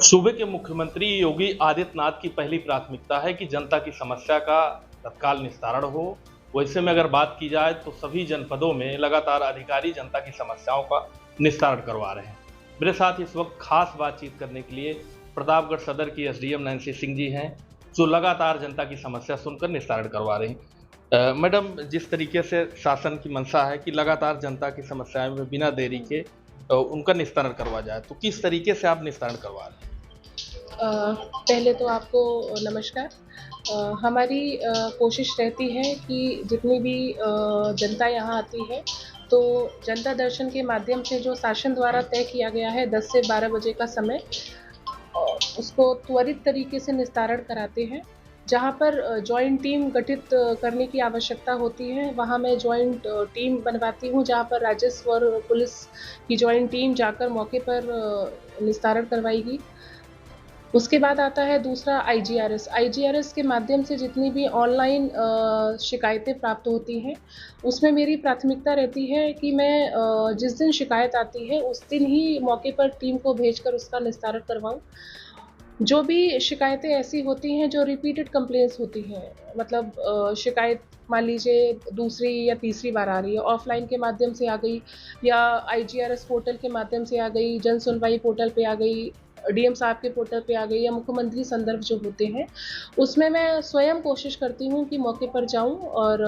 सूबे के मुख्यमंत्री योगी आदित्यनाथ की पहली प्राथमिकता है कि जनता की समस्या का तत्काल निस्तारण हो। वैसे में अगर बात की जाए तो सभी जनपदों में लगातार अधिकारी जनता की समस्याओं का निस्तारण करवा रहे हैं। मेरे साथ इस वक्त खास बातचीत करने के लिए प्रतापगढ़ सदर की एसडीएम नैन्सी सिंह जी हैं, जो लगातार जनता की समस्या सुनकर निस्तारण करवा रही हैं। मैडम, जिस तरीके से शासन की मंशा है कि लगातार जनता की समस्याएं में बिना देरी के उनका निस्तारण करवा जाए, तो किस तरीके से आप निस्तारण करवा रहे हैं? पहले तो आपको नमस्कार। हमारी कोशिश रहती है कि जितनी भी जनता यहाँ आती है, तो जनता दर्शन के माध्यम से जो शासन द्वारा तय किया गया है 10 से 12 बजे का समय, उसको त्वरित तरीके से निस्तारण कराते हैं। जहाँ पर जॉइंट टीम गठित करने की आवश्यकता होती है, वहाँ मैं जॉइंट टीम बनवाती हूँ, जहाँ पर राजस्व और पुलिस की जॉइंट टीम जाकर मौके पर निस्तारण करवाएगी। उसके बाद आता है दूसरा आईजीआरएस। आईजीआरएस के माध्यम से जितनी भी ऑनलाइन शिकायतें प्राप्त होती हैं, उसमें मेरी प्राथमिकता रहती है कि मैं जिस दिन शिकायत आती है उस दिन ही मौके पर टीम को भेजकर उसका निस्तारण करवाऊँ। जो भी शिकायतें ऐसी होती हैं जो रिपीटेड कंप्लेंट्स होती हैं, मतलब शिकायत मान लीजिए दूसरी या तीसरी बार आ रही है, ऑफलाइन के माध्यम से आ गई या आईजीआरएस पोर्टल के माध्यम से आ गई, जन सुनवाई पोर्टल पे आ गई, डीएम साहब के पोर्टल पे आ गई, या मुख्यमंत्री संदर्भ जो होते हैं, उसमें मैं स्वयं कोशिश करती हूँ कि मौके पर जाऊँ और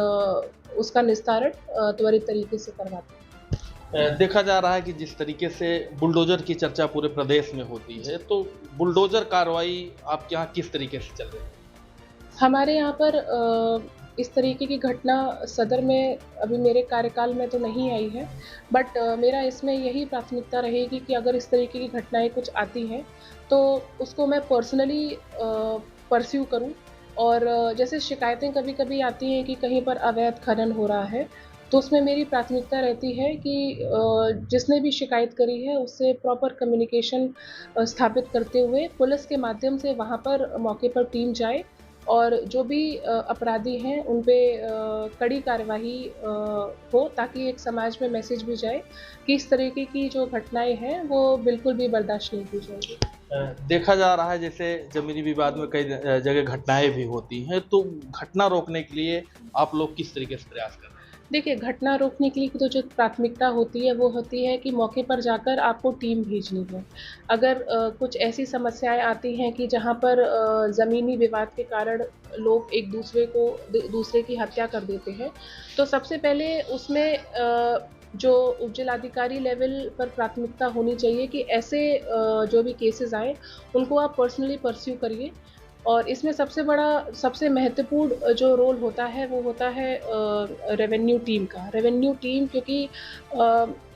उसका निस्तारण त्वरित तरीके से करवाती हूँ। देखा जा रहा है कि जिस तरीके से बुलडोजर की चर्चा पूरे प्रदेश में होती है, तो बुलडोजर कार्रवाई आपके यहाँ किस तरीके से चल रही है? हमारे यहाँ पर इस तरीके की घटना सदर में अभी मेरे कार्यकाल में तो नहीं आई है, बट मेरा इसमें यही प्राथमिकता रहेगी कि अगर इस तरीके की घटनाएँ कुछ आती हैं, तो उसको मैं पर्सनली परस्यू करूँ। और जैसे शिकायतें कभी-कभी आती हैं कि कहीं पर अवैध खनन हो रहा है, तो उसमें मेरी प्राथमिकता रहती है कि जिसने भी शिकायत करी है उससे प्रॉपर कम्युनिकेशन स्थापित करते हुए पुलिस के माध्यम से वहाँ पर मौके पर टीम जाए और जो भी अपराधी हैं उन पे कड़ी कार्यवाही हो, ताकि एक समाज में मैसेज भी जाए कि इस तरीके की जो घटनाएँ हैं वो बिल्कुल भी बर्दाश्त नहीं की जाएगी। देखा जा रहा है जैसे ज़मीनी विवाद में कई जगह घटनाएँ भी होती हैं, तो घटना रोकने के लिए आप लोग किस तरीके से प्रयास कर रहे हैं? देखिए, घटना रोकने के लिए तो जो प्राथमिकता होती है वो होती है कि मौके पर जाकर आपको टीम भेजनी है। अगर कुछ ऐसी समस्याएँ आती हैं कि जहाँ पर ज़मीनी विवाद के कारण लोग एक दूसरे को दूसरे की हत्या कर देते हैं, तो सबसे पहले उसमें जो उपजिलाधिकारी लेवल पर प्राथमिकता होनी चाहिए कि ऐसे जो भी केसेज़ आएँ, उनको आप पर्सनली परस्यू करिए। और इसमें सबसे बड़ा, सबसे महत्वपूर्ण जो रोल होता है वो होता है रेवेन्यू टीम का। रेवेन्यू टीम, क्योंकि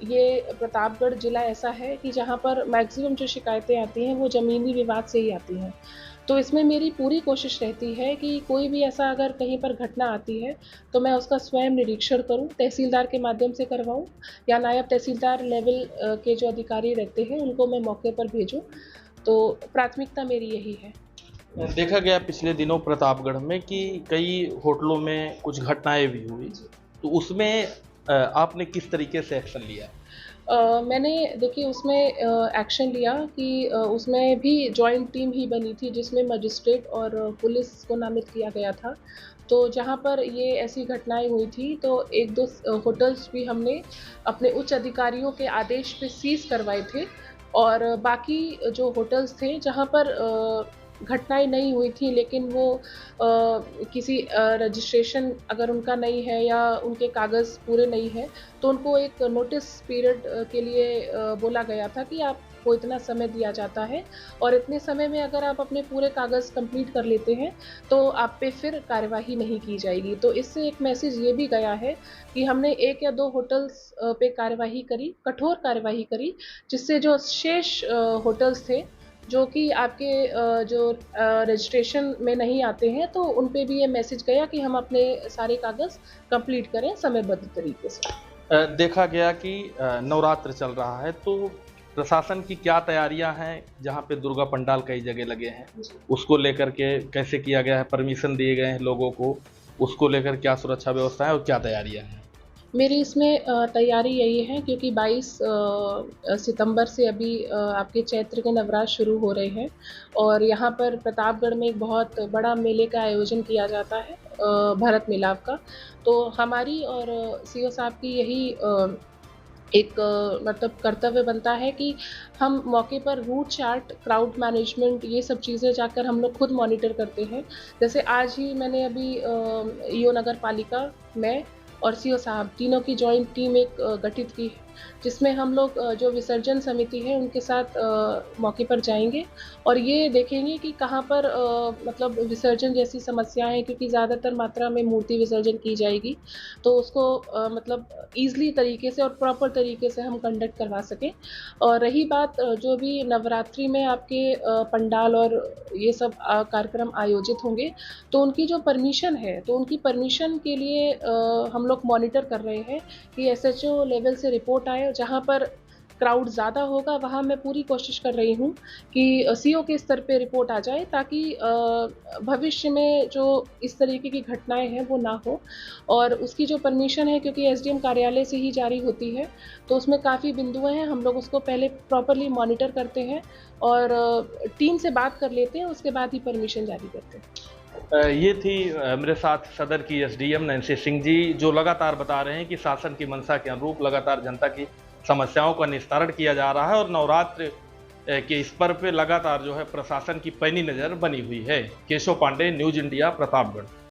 ये प्रतापगढ़ ज़िला ऐसा है कि जहाँ पर मैक्सिमम जो शिकायतें आती हैं वो ज़मीनी विवाद से ही आती हैं। तो इसमें मेरी पूरी कोशिश रहती है कि कोई भी ऐसा अगर कहीं पर घटना आती है, तो मैं उसका स्वयं निरीक्षण करूँ, तहसीलदार के माध्यम से करवाऊँ या नायब तहसीलदार लेवल के जो अधिकारी रहते हैं उनको मैं मौके पर भेजूँ। तो प्राथमिकता मेरी यही है। देखा गया पिछले दिनों प्रतापगढ़ में कि कई होटलों में कुछ घटनाएँ भी हुई, तो उसमें आपने किस तरीके से एक्शन लिया? मैंने देखिए उसमें एक्शन लिया कि उसमें भी जॉइंट टीम ही बनी थी जिसमें मजिस्ट्रेट और पुलिस को नामित किया गया था। तो जहाँ पर ये ऐसी घटनाएँ हुई थी तो 1-2 होटल्स भी हमने अपने उच्च अधिकारियों के आदेश पे सीज़ करवाए थे, और बाकी जो होटल्स थे जहाँ पर घटनाएँ नहीं हुई थी लेकिन वो किसी रजिस्ट्रेशन अगर उनका नहीं है या उनके कागज़ पूरे नहीं हैं, तो उनको एक नोटिस पीरियड के लिए बोला गया था कि आपको इतना समय दिया जाता है और इतने समय में अगर आप अपने पूरे कागज़ कंप्लीट कर लेते हैं, तो आप पे फिर कार्यवाही नहीं की जाएगी। तो इससे एक मैसेज ये भी गया है कि हमने 1 या 2 होटल्स पे कार्यवाही करी, कठोर कार्यवाही करी, जिससे जो शेष होटल्स थे, जो कि आपके जो रजिस्ट्रेशन में नहीं आते हैं, तो उन पे भी ये मैसेज गया कि हम अपने सारे कागज़ कंप्लीट करें समयबद्ध तरीके से। देखा गया कि नवरात्र चल रहा है, तो प्रशासन की क्या तैयारियां हैं? जहां पे दुर्गा पंडाल कई जगह लगे हैं, उसको लेकर के कैसे किया गया है? परमिशन दिए गए हैं लोगों को, उसको लेकर क्या सुरक्षा व्यवस्था है और क्या तैयारियां हैं? मेरी इसमें तैयारी यही है क्योंकि 22 सितंबर से अभी आपके चैत्र के नवरात्र शुरू हो रहे हैं और यहाँ पर प्रतापगढ़ में एक बहुत बड़ा मेले का आयोजन किया जाता है, भरत मिलाप का। तो हमारी और सीओ साहब की यही एक मतलब कर्तव्य बनता है कि हम मौके पर रूट चार्ट, क्राउड मैनेजमेंट, ये सब चीज़ें जाकर हम लोग खुद मॉनिटर करते हैं। जैसे आज ही मैंने अभी ईओ नगर पालिका, मैं और सीओ साहब तीनों की जॉइंट टीम एक गठित की है, जिसमें हम लोग जो विसर्जन समिति है उनके साथ मौके पर जाएंगे और ये देखेंगे कि कहाँ पर मतलब विसर्जन जैसी समस्याएं हैं, क्योंकि ज़्यादातर मात्रा में मूर्ति विसर्जन की जाएगी, तो उसको मतलब ईज़िली तरीके से और प्रॉपर तरीके से हम कंडक्ट करवा सकें। और रही बात जो भी नवरात्रि में आपके पंडाल और ये सब कार्यक्रम आयोजित होंगे, तो उनकी जो परमिशन है, तो उनकी परमिशन के लिए हम लोग मॉनिटर कर रहे हैं कि एसएचओ लेवल से रिपोर्ट आए। जहाँ पर क्राउड ज़्यादा होगा वहाँ मैं पूरी कोशिश कर रही हूँ कि सीओ के स्तर पे रिपोर्ट आ जाए, ताकि भविष्य में जो इस तरीके की घटनाएं हैं वो ना हो। और उसकी जो परमिशन है, क्योंकि एसडीएम कार्यालय से ही जारी होती है, तो उसमें काफ़ी बिंदुएं हैं, हम लोग उसको पहले प्रॉपरली मॉनिटर करते हैं और टीम से बात कर लेते हैं, उसके बाद ही परमिशन जारी करते हैं। ये थी मेरे साथ सदर की एसडीएम नैन्सी सिंह जी, जो लगातार बता रहे हैं कि शासन की मंशा के अनुरूप लगातार जनता की समस्याओं का निस्तारण किया जा रहा है और नवरात्र के इस पर्व पे लगातार जो है प्रशासन की पैनी नज़र बनी हुई है। Keshav Pandey, news India, Pratapgarh.